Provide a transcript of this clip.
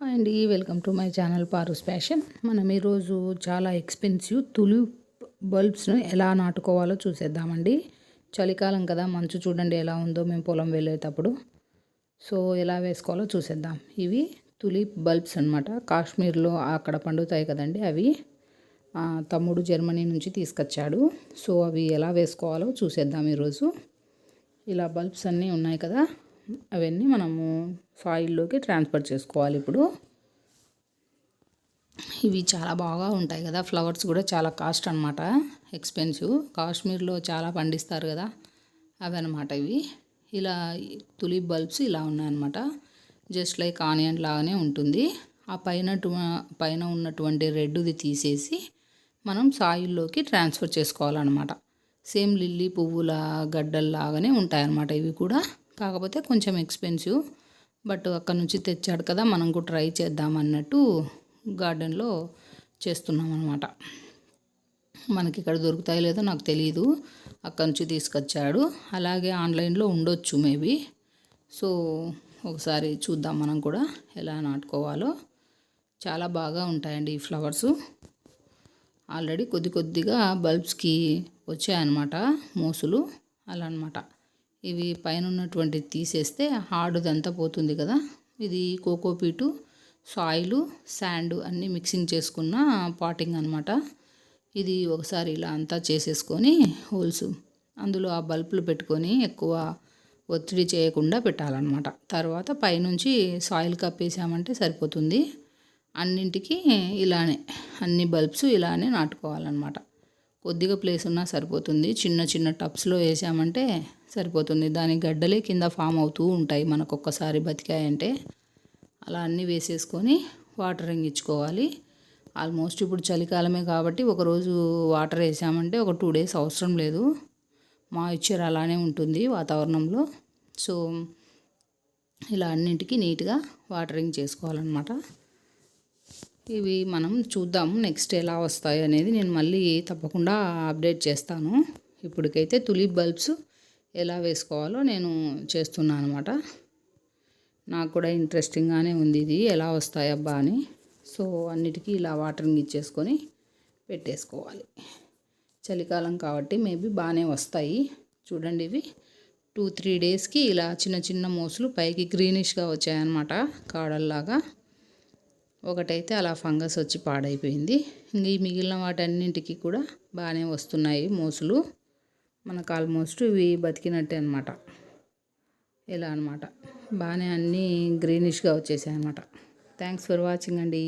Hi అండి, welcome to my channel Paaru's fashion. మనం ఈరోజు చాలా ఎక్స్పెన్సివ్ తులిప్ బల్బ్స్ను ఎలా నాటుకోవాలో చూసేద్దామండి. చలికాలం కదా, మంచు చూడండి ఎలా ఉందో మేము పొలం వెళ్ళేటప్పుడు. సో ఎలా వేసుకోవాలో చూసేద్దాం. ఇవి తులిప్ బల్బ్స్ అనమాట. కాశ్మీర్లో అక్కడ పండుతాయి కదండి అవి. తమ్ముడు జర్మనీ నుంచి తీసుకొచ్చాడు. సో అవి ఎలా వేసుకోవాలో చూసేద్దాం ఈరోజు. ఇలా బల్బ్స్ అన్నీ ఉన్నాయి కదా, అవన్నీ మనము సాయిల్లోకి ట్రాన్స్ఫర్ చేసుకోవాలి. ఇప్పుడు ఇవి చాలా బాగా ఉంటాయి కదా, ఫ్లవర్స్ కూడా చాలా కాస్ట్ అనమాట, ఎక్స్పెన్సివ్. కాశ్మీర్లో చాలా పండిస్తారు కదా, అవి అనమాట ఇవి. ఇలా తులిప్ బల్బ్స్ ఇలా ఉన్నాయన్నమాట. జస్ట్ లైక్ ఆనియన్ లాగానే ఉంటుంది. ఆ పైన ఉన్నటువంటి రెడ్ది తీసేసి మనం సాయిల్లోకి ట్రాన్స్ఫర్ చేసుకోవాలన్నమాట. సేమ్ లిల్లీ పువ్వుల గడ్డల్లాగానే ఉంటాయన్నమాట ఇవి కూడా, కాకపోతే కొంచెం ఎక్స్పెన్సివ్. బట్ అక్కడ నుంచి తెచ్చాడు కదా, మనం కూడా ట్రై చేద్దాం అన్నట్టు గార్డెన్లో చేస్తున్నాం అనమాట. మనకి ఇక్కడ దొరుకుతాయో లేదో నాకు తెలియదు, అక్కడ నుంచి తీసుకొచ్చాడు. అలాగే ఆన్లైన్లో ఉండొచ్చు మేబీ. సో ఒకసారి చూద్దాం మనం కూడా ఎలా నాటుకోవాలో. చాలా బాగా ఉంటాయండి ఈ ఫ్లవర్స్. ఆల్రెడీ కొద్దిగా బల్బ్స్కి వచ్చాయన్నమాట మోసులు, అలా అనమాట. ఇవి పైన ఉన్నటువంటి తీసేస్తే హార్డ్దంతా పోతుంది కదా. ఇది కోకోపీటు, సాయిలు, శాండ్ అన్నీ మిక్సింగ్ చేసుకున్న పాటింగ్ అనమాట. ఇది ఒకసారి ఇలా అంతా చేసేసుకొని హోల్స్ అందులో ఆ బల్బులు పెట్టుకొని ఎక్కువ ఒత్తిడి చేయకుండా పెట్టాలన్నమాట. తర్వాత పైనుంచి సాయిల్ కప్పేసామంటే సరిపోతుంది. అన్నింటికి ఇలానే అన్ని బల్బ్స్ ఇలానే నాటుకోవాలన్నమాట. కొద్దిగా ప్లేస్ ఉన్నా సరిపోతుంది. చిన్న టబ్స్లో వేసామంటే సరిపోతుంది. దాని గడ్డలే కింద ఫామ్ అవుతూ ఉంటాయి మనకు ఒక్కసారి బతికాయంటే. అలా అన్నీ వేసేసుకొని వాటరింగ్ ఇచ్చుకోవాలి. ఆల్మోస్ట్ ఇప్పుడు చలికాలమే కాబట్టి ఒకరోజు వాటర్ వేసామంటే ఒక 2 days అవసరం లేదు. మాయిశ్చర్ అలానే ఉంటుంది వాతావరణంలో. సో ఇలా అన్నింటికి నీట్గా వాటరింగ్ చేసుకోవాలన్నమాట. ఇవి మనం చూద్దాము నెక్స్ట్ ఎలా వస్తాయి అనేది. నేను మళ్ళీ తప్పకుండా అప్డేట్ చేస్తాను. ఇప్పటికైతే తులిప్ బల్బ్స్ ఎలా వేసుకోవాలో నేను చేస్తున్నాను అనమాట. నాకు కూడా ఇంట్రెస్టింగ్గానే ఉంది ఇది ఎలా వస్తాయి అబ్బా అని. సో అన్నిటికీ ఇలా వాటరింగ్ ఇచ్చేసుకొని పెట్టేసుకోవాలి. చలికాలం కాబట్టి మేబీ బాగానే వస్తాయి. చూడండి, ఇవి 2-3 daysకి ఇలా చిన్న మోసులు పైకి గ్రీనిష్గా వచ్చాయన్నమాట, కాడల్లాగా. ఒకటైతే అలా ఫంగస్ వచ్చి పాడైపోయింది. ఇంక ఈ మిగిలిన వాటన్నింటికి కూడా బాగానే వస్తున్నాయి మోసులు. మనకు ఆల్మోస్ట్ ఇవి బతికినట్టే అనమాట. ఇలా అనమాట, బాగానే అన్నీ గ్రీనిష్గా వచ్చేసాయి అనమాట. థ్యాంక్స్ ఫర్ వాచింగ్ అండి.